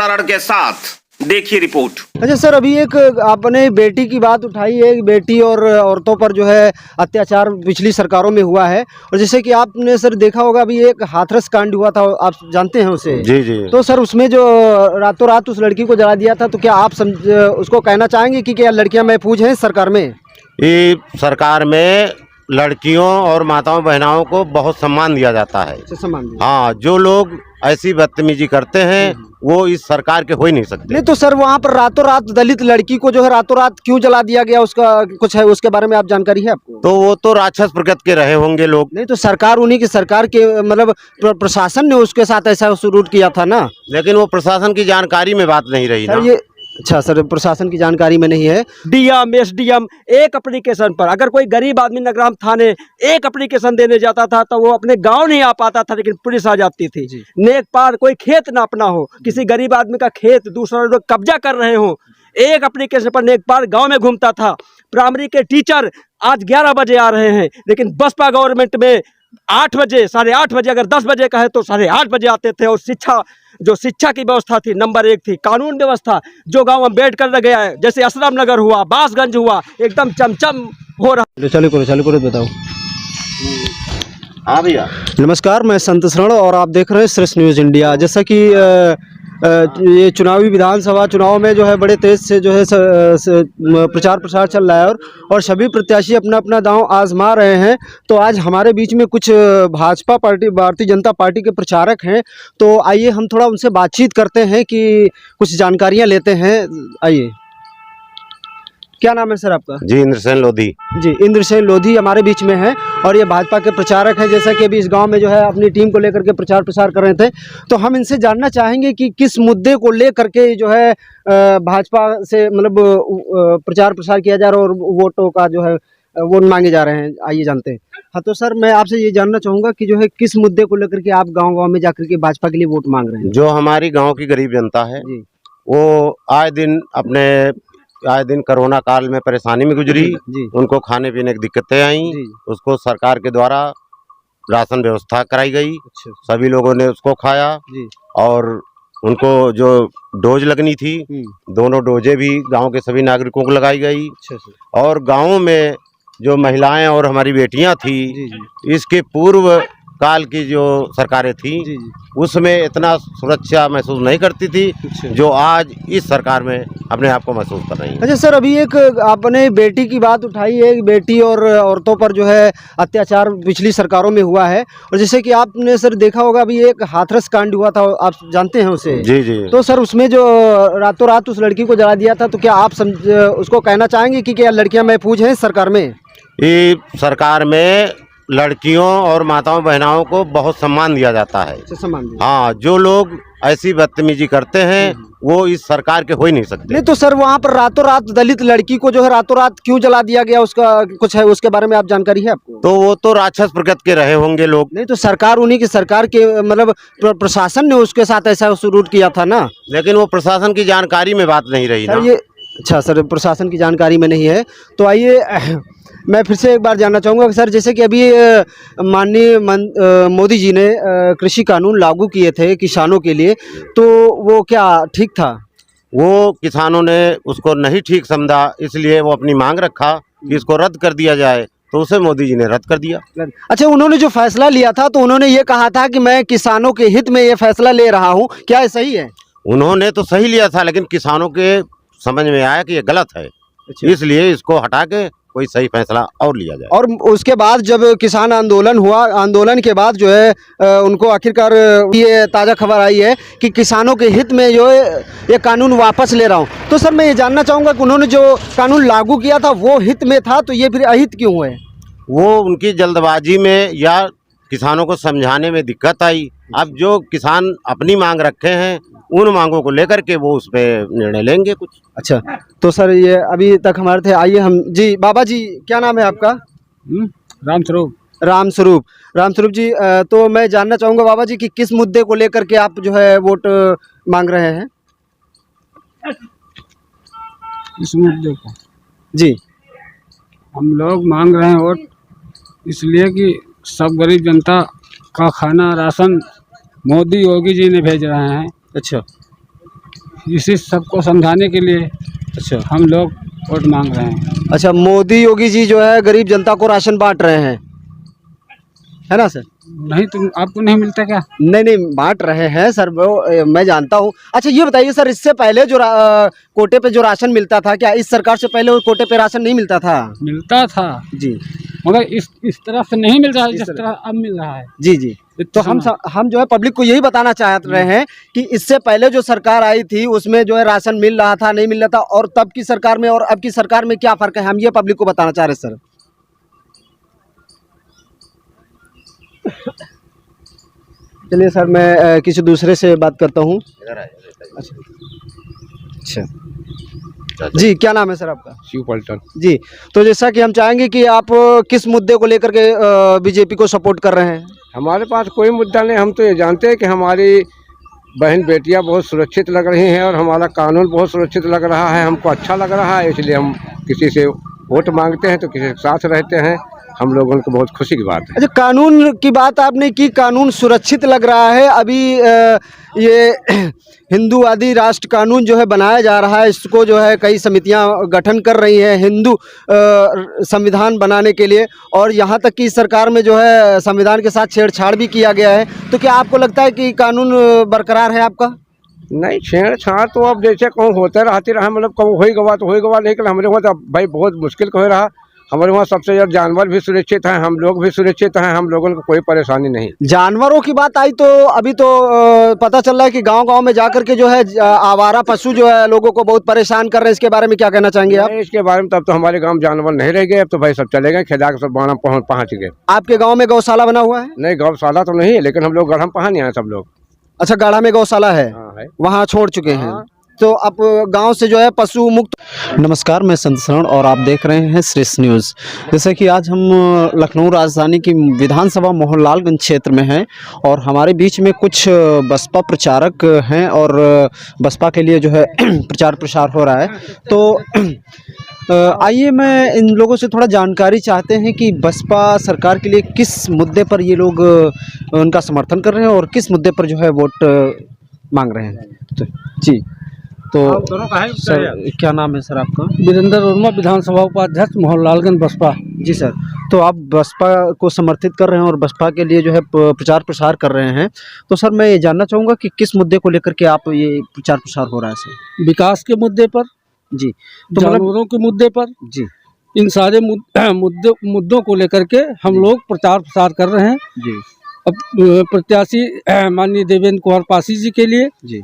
विस्तरण के साथ देखिए रिपोर्ट। अच्छा सर, अभी एक आपने बेटी की बात उठाई है। बेटी और औरतों पर जो है अत्याचार पिछली सरकारों में हुआ है, और जैसे कि आपने सर देखा होगा, अभी एक हाथरस कांड हुआ था, आप जानते हैं उसे? जी जी। तो सर उसमें जो रातों रात उस लड़की को जला दिया था, तो क्या आप उसको कहना चाहेंगे कि क्या लड़कियां महफूज हैं सरकार में? ये सरकार में लड़कियों और माताओं बहनाओं को बहुत सम्मान दिया जाता है। सम्मान? हाँ, जो लोग ऐसी बदतमीजी करते हैं वो इस सरकार के हो ही नहीं सकते। नहीं तो सर वहाँ पर रातों रात दलित लड़की को जो है रातों रात क्यों जला दिया गया, उसका कुछ है उसके बारे में आप जानकारी है आपको? तो वो तो राक्षस प्रकृति के रहे होंगे लोग। नहीं तो सरकार, उन्हीं की सरकार के मतलब प्रशासन ने उसके साथ ऐसा शुरू किया था ना। लेकिन वो प्रशासन की जानकारी में बात नहीं रही ना। ये अच्छा सर, प्रशासन की जानकारी में नहीं है। डीएम एसडीएम एक एप्लीकेशन पर, अगर कोई गरीब आदमी नगराम थाने एक एप्लीकेशन देने जाता था तो वो अपने गांव नहीं आ पाता था, लेकिन पुलिस आ जाती थी। नेक पार कोई खेत ना अपना हो, किसी गरीब आदमी का खेत दूसरा लोग कब्जा कर रहे हो, एक एप्लीकेशन पर नेक पार गाँव में घूमता था। प्राइमरी के टीचर आज 11 बजे आ रहे हैं, लेकिन बसपा गवर्नमेंट में 8 बजे 8:30 बजे, अगर 10 बजे का है तो 8:30 बजे आते थे। और शिक्षा की व्यवस्था थी नंबर 1 थी। कानून व्यवस्था जो गांव में अम्बेडकर कर गया है, जैसे असलम नगर हुआ, बासगंज हुआ, एकदम चमचम हो रहा। चालू करो बताओ। हाँ भैया, नमस्कार, मैं संत शरण और आप देख रहे हैं श्रेष्ठ न्यूज़ इंडिया। जैसा कि ये चुनावी विधानसभा चुनाव में जो है बड़े तेज से जो है प्रचार प्रसार चल रहा है, और सभी प्रत्याशी अपना अपना दांव आजमा रहे हैं। तो आज हमारे बीच में कुछ भाजपा पार्टी, भारतीय जनता पार्टी के प्रचारक हैं। तो आइए हम थोड़ा उनसे बातचीत करते हैं, कि कुछ जानकारियां लेते हैं। आइए, क्या नाम है सर आपका? जी इंद्रसेन लोधी। जी इंद्रसेन लोधी हमारे बीच में है, और ये भाजपा के प्रचारक हैं। जैसा कि अभी इस गांव में जो है अपनी टीम को लेकर के प्रचार प्रसार कर रहे थे, तो हम इनसे जानना चाहेंगे कि किस मुद्दे को लेकर के जो है भाजपा से मतलब प्रचार प्रसार किया जा रहा है और वोटों का जो है वोट मांगे जा रहे हैं। आइए जानते हैं। हाँ तो सर, मैं आपसे ये जानना चाहूँगा कि जो है किस मुद्दे को लेकर के आप गाँव में जाकर के भाजपा के लिए वोट मांग रहे हैं? जो हमारी गाँव की गरीब जनता है वो आए दिन कोरोना काल में परेशानी में गुजरी। उनको खाने पीने की दिक्कतें आई, उसको सरकार के द्वारा राशन व्यवस्था कराई गई। सभी लोगों ने उसको खाया, और उनको जो डोज लगनी थी, दोनों डोजें भी गांव के सभी नागरिकों को लगाई गई। और गांव में जो महिलाएं और हमारी बेटियां थी, इसके पूर्व काल की जो सरकारें थी उसमें इतना सुरक्षा महसूस नहीं करती थी जो आज इस सरकार में अपने आप को महसूस कर रही है। अच्छा सर, अभी एक आपने बेटी की बात उठाई है। बेटी और औरतों पर जो है अत्याचार पिछली सरकारों में हुआ है, और जैसे कि आपने सर देखा होगा, अभी एक हाथरस कांड हुआ था, आप जानते हैं उसे? जी जी। तो सर उसमें जो रातों रात उस लड़की को जला दिया था, तो क्या आप उसको कहना चाहेंगे कि क्या लड़कियां महफूज हैं सरकार में? ये सरकार में लड़कियों और माताओं बहनाओं को बहुत सम्मान दिया जाता है। सम्मान? हाँ, जो लोग ऐसी बदतमीजी करते हैं वो इस सरकार के हो ही नहीं सकते। नहीं तो सर वहाँ पर रातों रात दलित लड़की को जो है रातों रात क्यों जला दिया गया, उसका कुछ है उसके बारे में आप जानकारी है आपको? तो वो तो राक्षस प्रकृति के रहे होंगे लोग। नहीं तो सरकार, उन्हीं की सरकार के मतलब प्रशासन ने उसके साथ ऐसा शुरू किया था ना। लेकिन वो प्रशासन की जानकारी में बात नहीं रही ना। ये अच्छा सर, प्रशासन की जानकारी में नहीं है। तो आइए मैं फिर से एक बार जानना चाहूँगा सर, जैसे कि अभी माननीय मोदी जी ने कृषि कानून लागू किए थे किसानों के लिए, तो वो क्या ठीक था? वो किसानों ने उसको नहीं ठीक समझा, इसलिए वो अपनी मांग रखा कि इसको रद्द कर दिया जाए, तो उसे मोदी जी ने रद्द कर दिया। अच्छा, उन्होंने जो फैसला लिया था तो उन्होंने ये कहा था कि मैं किसानों के हित में ये फैसला ले रहा हूँ, क्या ये सही है? उन्होंने तो सही लिया था, लेकिन किसानों के समझ में आया कि ये गलत है। इसलिए इसको हटा के कोई सही फैसला और लिया जाए। और उसके बाद जब किसान आंदोलन हुआ, आंदोलन के बाद जो है उनको आखिरकार ये ताज़ा खबर आई है कि किसानों के हित में जो है ये कानून वापस ले रहा हूँ। तो सर मैं ये जानना चाहूँगा कि उन्होंने जो कानून लागू किया था वो हित में था, तो ये फिर अहित क्यों है? वो उनकी जल्दबाजी में या किसानों को समझाने में दिक्कत आई। अब जो किसान अपनी मांग रखे हैं उन मांगों को लेकर के वो उस पर निर्णय लेंगे कुछ। अच्छा, तो सर ये अभी तक हमारे थे। आइए हम जी, बाबा जी क्या नाम है आपका? रामस्वरूप जी, तो मैं जानना चाहूँगा बाबा जी कि किस मुद्दे को लेकर के आप जो है वोट मांग रहे हैं? इस मुद्दे को जी हम लोग मांग रहे हैं वोट इसलिए कि सब गरीब जनता का खाना राशन मोदी योगी जी ने भेज रहे हैं। अच्छा, इसी सबको समझाने के लिए अच्छा हम लोग वोट मांग रहे हैं। अच्छा, मोदी योगी जी जो है गरीब जनता को राशन बांट रहे हैं, है ना सर? नहीं, तुम आपको नहीं मिलता क्या? नहीं नहीं, बांट रहे हैं सर, वो मैं जानता हूँ। अच्छा ये बताइए सर, इससे पहले जो कोटे पे जो राशन मिलता था, क्या इस सरकार से पहले वो कोटे पे राशन नहीं मिलता था? मिलता था, जी, मगर इस तरह से नहीं मिल रहा है जिस तरह अब मिल रहा है। जी जी। तो हम जो है पब्लिक को यही बताना चाह रहे हैं कि इससे पहले जो सरकार आई थी उसमें जो है राशन मिल रहा था, नहीं मिल रहा था, और तब की सरकार में और अब की सरकार में क्या फ़र्क है, हम ये पब्लिक को बताना चाह रहे हैं सर। चलिए सर, मैं किसी दूसरे से बात करता हूँ। अच्छा जी, क्या नाम है सर आपका? शिव पलटन। जी, तो जैसा कि हम चाहेंगे कि आप किस मुद्दे को लेकर के बीजेपी को सपोर्ट कर रहे हैं? हमारे पास कोई मुद्दा नहीं, हम तो ये जानते हैं कि हमारी बहन बेटियां बहुत सुरक्षित लग रही हैं और हमारा कानून बहुत सुरक्षित लग रहा है, हमको अच्छा लग रहा है, इसलिए हम किसी से वोट मांगते हैं तो किसी के साथ रहते हैं। हम लोगों को बहुत खुशी की बात है। अच्छा, कानून की बात आपने की, कानून सुरक्षित लग रहा है। अभी ये हिंदूवादी राष्ट्र कानून जो है बनाया जा रहा है, इसको जो है कई समितियां गठन कर रही हैं हिंदू संविधान बनाने के लिए, और यहाँ तक कि सरकार में जो है संविधान के साथ छेड़छाड़ भी किया गया है। तो क्या आपको लगता है कि कानून बरकरार है आपका? नहीं, छेड़छाड़ तो अब जैसे कहूँ होते रहते रहा, मतलब कब हो गवा तो हो गवा, लेकिन हमारे वहाँ तो भाई बहुत मुश्किल हो रहा। हमारे वहाँ सबसे ज़्यादा जानवर भी सुरक्षित हैं, हम लोग भी सुरक्षित हैं, हम लोगों को कोई परेशानी नहीं। जानवरों की बात आई तो अभी तो पता चल रहा है कि गांव-गांव में जाकर के जो है आवारा पशु जो है लोगों को बहुत परेशान कर रहे हैं। इसके बारे में क्या कहना चाहेंगे आप? इसके बारे में तब तो हमारे गांव जानवर नहीं रह गए, अब तो भाई सब चले गए, खेदा के सब बाणा पहुँच गए। आपके गाँव में गौशाला बना हुआ है? नहीं, गौशाला तो नहीं है, लेकिन हम लोग गढ़म पहानी आए सब लोग। अच्छा, गाढ़ा में गौशाला है, है। वहाँ छोड़ चुके हैं। हाँ। तो अब गांव से जो है पशु मुक्त। नमस्कार, मैं संत शरण और आप देख रहे हैं श्रेष्ठ न्यूज़। जैसे कि आज हम लखनऊ राजधानी की विधानसभा मोहनलालगंज क्षेत्र में हैं और हमारे बीच में कुछ बसपा प्रचारक हैं और बसपा के लिए जो है प्रचार प्रसार हो रहा है। तो आइए मैं इन लोगों से थोड़ा जानकारी चाहते हैं कि बसपा सरकार के लिए किस मुद्दे पर ये लोग उनका समर्थन कर रहे हैं और किस मुद्दे पर जो है वोट मांग रहे हैं। तो जी, तो सर क्या नाम है सर आपका? वीरेंद्र वर्मा, विधानसभा उपाध्यक्ष, मोहनलालगंज, बसपा। जी सर, तो आप बसपा को समर्थित कर रहे हैं और बसपा के लिए जो है प्रचार प्रसार कर रहे हैं। तो सर मैं ये जानना चाहूँगा कि किस मुद्दे को लेकर के आप ये प्रचार प्रसार हो रहा है सर? विकास के मुद्दे पर जी, तो जानवरों के मुद्दे पर जी, इन सारे मुद्दों को लेकर के हम लोग प्रचार प्रसार कर रहे हैं। जी, अब प्रत्याशी माननीय देवेंद्र कुमार पासी जी के लिए। जी।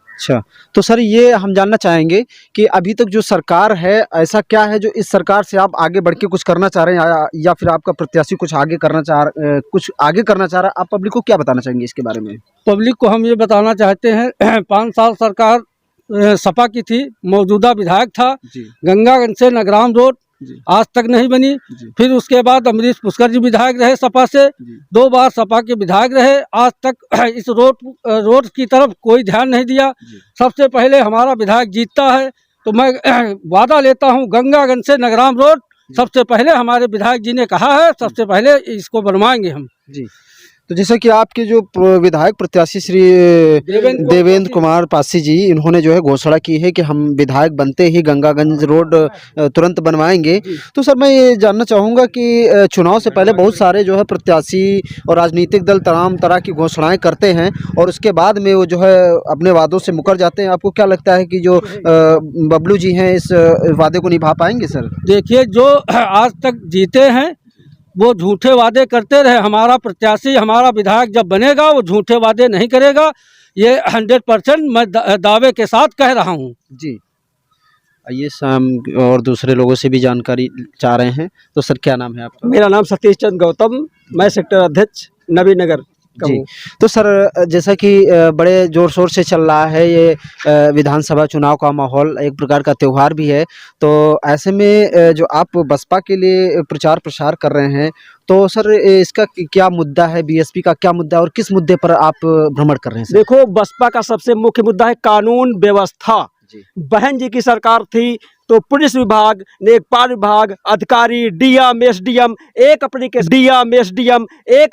अच्छा, तो सर ये हम जानना चाहेंगे कि अभी तक जो सरकार है, ऐसा क्या है जो इस सरकार से आप आगे बढ़ के कुछ करना चाह रहे हैं, या फिर आपका प्रत्याशी कुछ आगे करना चाह रहा है? आप पब्लिक को क्या बताना चाहेंगे इसके बारे में? पब्लिक को हम ये बताना चाहते हैं 5 साल सरकार सपा की थी, मौजूदा विधायक था, गंगागंज से नगराम रोड आज तक नहीं बनी। फिर उसके बाद अमरीश पुष्कर जी विधायक रहे सपा से, 2 बार सपा के विधायक रहे, आज तक इस रोड की तरफ कोई ध्यान नहीं दिया। सबसे पहले हमारा विधायक जीतता है तो मैं वादा लेता हूं, गंगागंज से नगराम रोड सबसे पहले हमारे विधायक जी ने कहा है, सबसे पहले इसको बनवाएंगे हम। जी, तो जैसे कि आपके जो विधायक प्रत्याशी श्री देवेंद्र कुमार पासी जी, इन्होंने जो है घोषणा की है कि हम विधायक बनते ही गंगागंज रोड तुरंत बनवाएंगे। तो सर मैं ये जानना चाहूँगा कि चुनाव से पहले बहुत सारे जो है प्रत्याशी और राजनीतिक दल तमाम तरह की घोषणाएं करते हैं और उसके बाद में वो जो है अपने वादों से मुकर जाते हैं। आपको क्या लगता है कि जो बबलू जी हैं इस वादे को निभा पाएंगे सर? देखिए, जो आज तक जीते हैं वो झूठे वादे करते रहे। हमारा प्रत्याशी, हमारा विधायक जब बनेगा वो झूठे वादे नहीं करेगा, ये 100% मैं दावे के साथ कह रहा हूँ। जी, आइए शाम और दूसरे लोगों से भी जानकारी चाह रहे हैं। तो सर क्या नाम है आपका? मेरा नाम सतीश चंद्र गौतम, मैं सेक्टर अध्यक्ष नबी नगर। जी, तो सर जैसा कि बड़े ज़ोर शोर से चल रहा है ये विधानसभा चुनाव का माहौल, एक प्रकार का त्यौहार भी है, तो ऐसे में जो आप बसपा के लिए प्रचार प्रसार कर रहे हैं, तो सर इसका क्या मुद्दा है, बीएसपी का क्या मुद्दा है और किस मुद्दे पर आप भ्रमण कर रहे हैं सर? देखो, बसपा का सबसे मुख्य मुद्दा है कानून व्यवस्था। बहन जी की सरकार थी तो पुलिस विभाग, लेखपाल विभाग, अधिकारी, डीएम, एसडीएम एक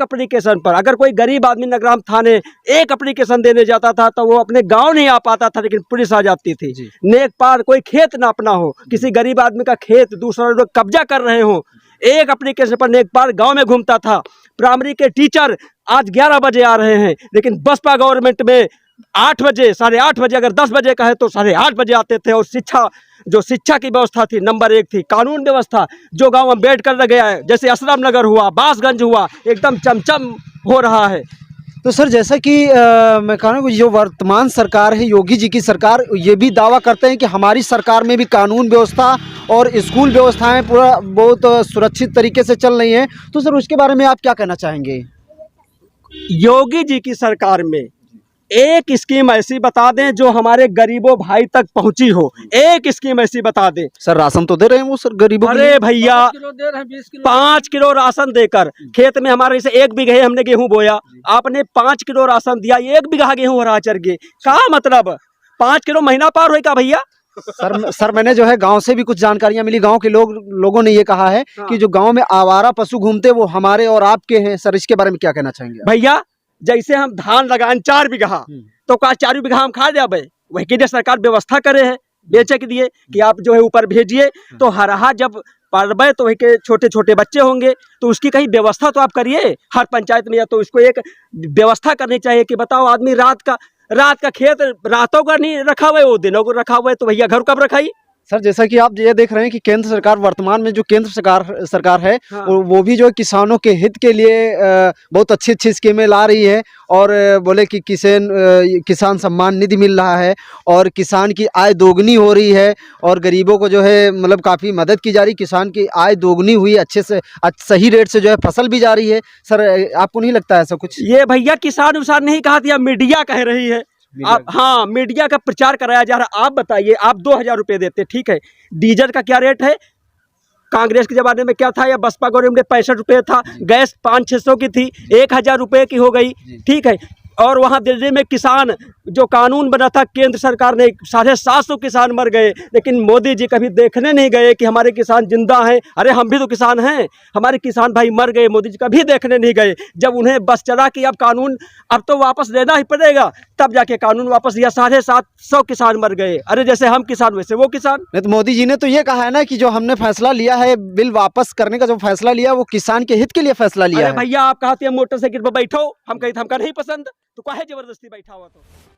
एप्लीकेशन पर, अगर कोई गरीब आदमी नगराम थाने एक एप्लीकेशन देने जाता था तो वो अपने गांव नहीं आ पाता था, लेकिन पुलिस आ जाती थी। नेकपाल, कोई खेत ना अपना हो, किसी गरीब आदमी का खेत दूसरा लोग कब्जा कर रहे हो, एक एप्लीकेशन पर नेकपाल गांव में घूमता था। प्राइमरी के टीचर आज 11 बजे आ रहे हैं, लेकिन बसपा गवर्नमेंट में 8 बजे, 8:30 बजे, अगर 10 बजे का है तो 8:30 बजे आते थे। और शिक्षा की व्यवस्था थी नंबर 1 थी। कानून व्यवस्था जो गांव अम्बेडकर लग गया है, जैसे असलम नगर हुआ, बासगंज हुआ, एकदम चमचम हो रहा है। तो सर जैसा कि मैं कह रहा हूँ जो वर्तमान सरकार है, योगी जी की सरकार, ये भी दावा करते हैं कि हमारी सरकार में भी कानून व्यवस्था और स्कूल व्यवस्थाएं पूरा बहुत सुरक्षित तरीके से चल रही हैं। तो सर उसके बारे में आप क्या कहना चाहेंगे? योगी जी की सरकार में एक स्कीम ऐसी बता दें जो हमारे गरीबों भाई तक पहुंची हो, एक स्कीम ऐसी बता दें। सर राशन तो दे रहे हैं वो सर गरीबों के लिए? अरे भैया 5 किलो दे रहे हैं, 20 किलो 5 किलो राशन देकर, खेत में हमारे जैसे 1 बीघे हमने गेहूं बोया, आपने 5 किलो राशन दिया, 1 बीघा गेहूं हरा चढ़ गए, क्या मतलब 5 किलो महीना पार होगा भैया? सर मैंने जो है गांव से भी कुछ जानकारियां मिली। गांव के लोगों ने ये कहा है कि जो गांव में आवारा पशु घूमते वो हमारे और आपके हैं। सर इसके बारे में क्या कहना चाहेंगे? भैया जैसे हम धान लगाएं 4 बीघा, तो का 4 बीघा हम खा जाए? वही के लिए सरकार व्यवस्था करे है बेचे के लिए कि आप जो है ऊपर भेजिए, तो हरहा जब पड़बे तो वही के छोटे छोटे बच्चे होंगे, तो उसकी कहीं व्यवस्था तो आप करिए हर पंचायत में। या तो इसको एक व्यवस्था करनी चाहिए कि बताओ आदमी रात का खेत रातों का नहीं रखा हुआ है, वो दिनों को रखा हुआ है, तो भैया घर कब रखाई? सर जैसा कि आप ये देख रहे हैं कि केंद्र सरकार, वर्तमान में जो केंद्र सरकार है, वो भी जो किसानों के हित के लिए बहुत अच्छी स्कीमें ला रही है। और बोले कि किसान सम्मान निधि मिल रहा है और किसान की आय दोगुनी हो रही है और गरीबों को जो है मतलब काफ़ी मदद की जा रही। किसान की आय दोगुनी हुई, अच्छे से सही रेट से जो है फसल भी जा रही है। सर आपको नहीं लगता ऐसा कुछ? ये भैया किसान विसान नहीं कहा था, मीडिया कह रही है। आप हाँ, मीडिया का प्रचार कराया जा रहा है। आप बताइए, आप 2000 रुपये देते, ठीक है, डीजल का क्या रेट है? कांग्रेस के जमाने में क्या था, या बसपा गवर्नमेंट में 65 रुपये था, गैस 500-600 की थी, 1000 रुपये की हो गई, ठीक है। और वहाँ दिल्ली में किसान जो कानून बना था केंद्र सरकार ने, 750 किसान मर गए, लेकिन मोदी जी कभी देखने नहीं गए कि हमारे किसान जिंदा हैं। अरे हम भी तो किसान हैं, हमारे किसान भाई मर गए, मोदी जी कभी देखने नहीं गए। जब उन्हें बस चला कि अब कानून अब तो वापस लेना ही पड़ेगा, तब जाके कानून वापस लिया। 750 किसान मर गए। अरे जैसे हम किसान वैसे वो किसान। नहीं तो मोदी जी ने तो ये कहा है ना कि जो हमने फैसला लिया है, बिल वापस करने का जो फैसला लिया, वो किसान के हित के लिए फैसला लिया है। भैया आप कहते हैं मोटरसाइकिल पर बैठो, हम कहते हमका नहीं पसंद, तो काहे जबरदस्ती बैठा हुआ तो।